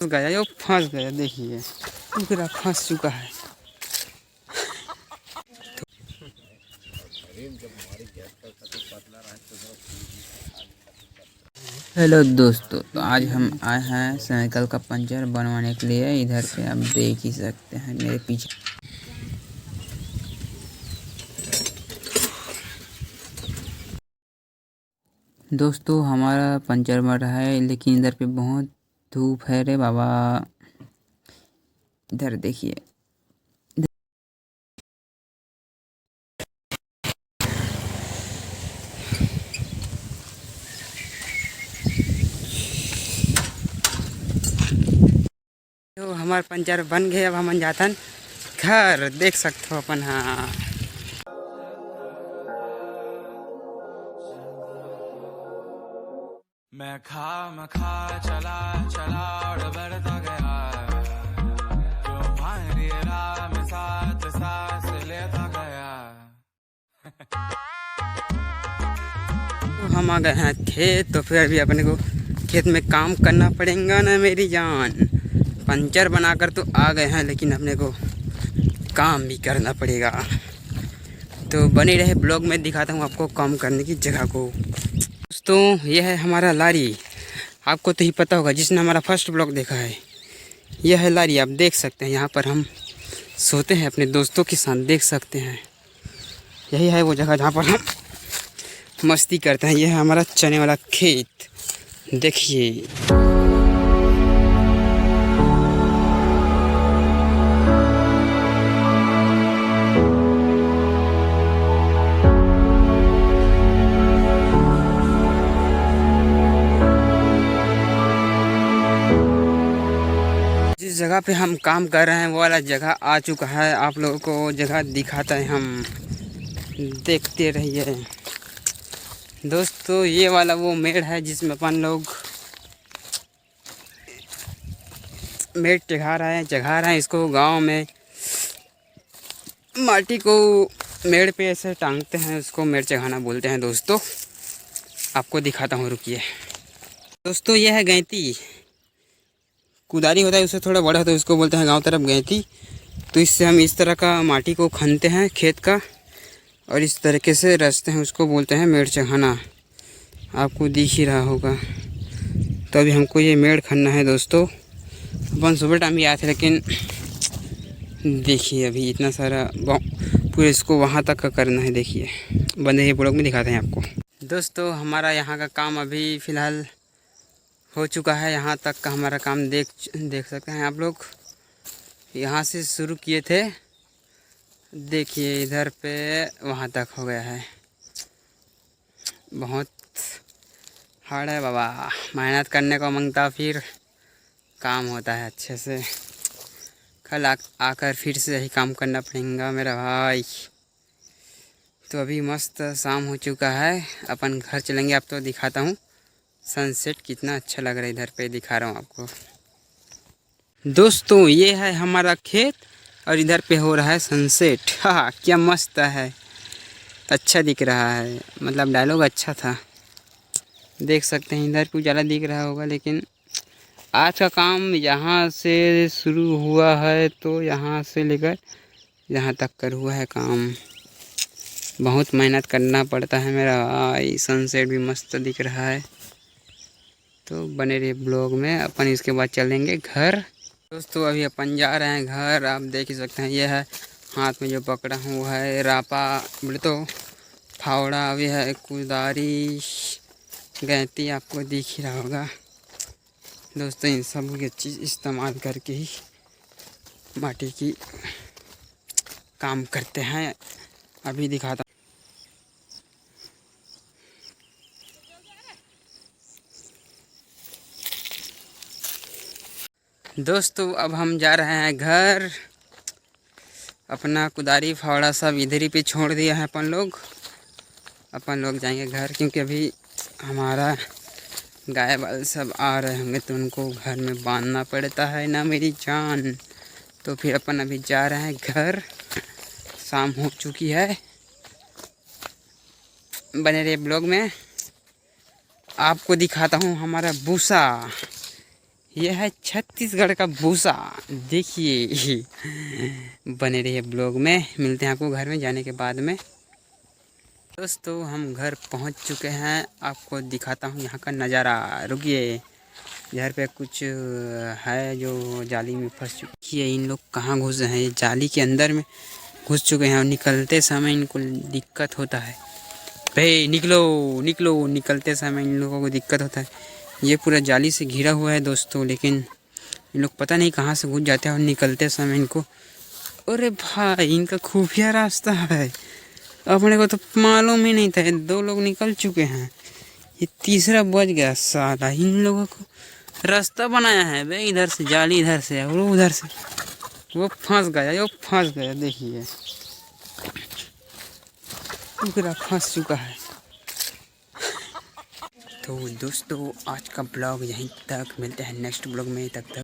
गया, ये फंस गया। देखिए पूरा फंस चुका है। हेलो दोस्तों, तो आज हम आए हैं साइकिल का पंचर बनवाने के लिए। इधर पे आप देख ही सकते हैं मेरे पीछे। दोस्तों हमारा पंचर बन रहा है, लेकिन इधर पे बहुत धूप है रे बाबा। इधर देखिए, तो हमारा पंचर बन गया। अब हम जातन घर, देख सकते हो अपन। हाँ, मैं खा चला चला और बढ़ता गया, तुम्हारी राह में साथ सांस लेता गया। तो हम आ गए हैं खेत। तो फिर अभी अपने को खेत में काम करना पड़ेगा ना मेरी जान। पंचर बनाकर तो आ गए हैं, लेकिन अपने को काम भी करना पड़ेगा। तो बने रहे ब्लॉग में, दिखाता हूँ आपको काम करने की जगह को। दोस्तों यह है हमारा लारी। आपको तो ही पता होगा, जिसने हमारा फर्स्ट ब्लॉग देखा है। यह है लारी, आप देख सकते हैं। यहाँ पर हम सोते हैं अपने दोस्तों के साथ, देख सकते हैं। यही है वो जगह जहाँ पर हम मस्ती करते हैं। यह है हमारा चने वाला खेत, देखिए। जिस जगह पे हम काम कर रहे हैं वो वाला जगह आ चुका है। आप लोगों को वो जगह दिखाता है, हम देखते रहिए। दोस्तों ये वाला वो मेड़ है जिसमें अपन लोग मेड़ चढ़ा रहे हैं इसको। गांव में माटी को मेड़ पे ऐसे टांगते हैं, उसको मेड़ चढ़ाना बोलते हैं। दोस्तों आपको दिखाता हूँ, रुकिए। दोस्तों यह है गैंती। कुदारी होता है, उससे थोड़ा बड़ा होता है, उसको बोलते हैं गांव तरफ गैंती। तो इससे हम इस तरह का माटी को खनते हैं खेत का, और इस तरीके से रचते हैं, उसको बोलते हैं मेड़ चढ़ाना। आपको दिख ही रहा होगा। तो अभी हमको ये मेड़ खनना है दोस्तों। अपन सुबह टाइम भी आए थे, लेकिन देखिए अभी इतना सारा पूरे इसको वहाँ तक का करना है। देखिए बंदे ये ब्लॉग में दिखाते हैं आपको। दोस्तों हमारा यहाँ का काम अभी फ़िलहाल हो चुका है। यहाँ तक का हमारा काम देख सकते हैं आप लोग। यहाँ से शुरू किए थे, देखिए इधर पे वहाँ तक हो गया है। बहुत हार्ड है बाबा, मेहनत करने को मांगता, फिर काम होता है अच्छे से। कल आकर फिर से यही काम करना पड़ेगा मेरा भाई। तो अभी मस्त शाम हो चुका है, अपन घर चलेंगे। अब तो दिखाता हूँ सनसेट कितना अच्छा लग रहा है, इधर पे दिखा रहा हूँ आपको। दोस्तों ये है हमारा खेत, और इधर पे हो रहा है सनसेट। हाँ क्या मस्त है, अच्छा दिख रहा है। मतलब डायलॉग अच्छा था, देख सकते हैं। इधर कुछ ज़्यादा दिख रहा होगा, लेकिन आज का काम यहाँ से शुरू हुआ है, तो यहाँ से लेकर यहाँ तक कर हुआ है काम। बहुत मेहनत करना पड़ता है मेरा भाई। सनसेट भी मस्त दिख रहा है। तो बने रहिए ब्लॉग में, अपन इसके बाद चलेंगे घर। दोस्तों अभी अपन जा रहे हैं घर, आप देख ही सकते हैं। यह है हाथ में जो पकड़ा हूँ वो है रापा, बोले तो फावड़ा। अभी है कुदारी, गैंती, आपको दिख ही रहा होगा। दोस्तों इन सब की चीज़ इस्तेमाल करके ही माटी की काम करते हैं। अभी दिखाता। दोस्तों अब हम जा रहे हैं घर। अपना कुदारी फावड़ा सब इधर ही पे छोड़ दिया है अपन लोग जाएंगे घर, क्योंकि अभी हमारा गाय वाल सब आ रहे होंगे, तो उनको घर में बांधना पड़ता है ना मेरी जान। तो फिर अपन अभी जा रहे हैं घर, शाम हो चुकी है। बने रहिए ब्लॉग में, आपको दिखाता हूँ हमारा भूसा। यह है छत्तीसगढ़ का भूसा। देखिए बने रहिए ब्लॉग में, मिलते हैं आपको घर में जाने के बाद में। दोस्तों हम घर पहुंच चुके हैं, आपको दिखाता हूं यहाँ का नज़ारा। रुकिए, इधर पे कुछ है जो जाली में फंस चुकी है। इन लोग कहाँ घुसे हैं, ये जाली के अंदर में घुस चुके हैं और निकलते समय इनको दिक्कत होता है। भाई निकलो निकलो, निकलते समय इन लोगों को दिक्कत होता है। ये पूरा जाली से घिरा हुआ है दोस्तों, लेकिन इन लोग पता नहीं कहाँ से घुस जाते हैं और निकलते समय इनको, अरे भाई इनका खुफिया रास्ता है, अपने को तो मालूम ही नहीं था। 2 लोग निकल चुके हैं, ये तीसरा बच गया साला। इन लोगों को रास्ता बनाया है भाई, इधर से जाली इधर से और उधर से, वो फंस गया, वो फंस गया। देखिए पूरा फंस चुका है। तो दोस्तों आज का ब्लॉग यहीं तक, मिलते हैं नेक्स्ट ब्लॉग में, तब तक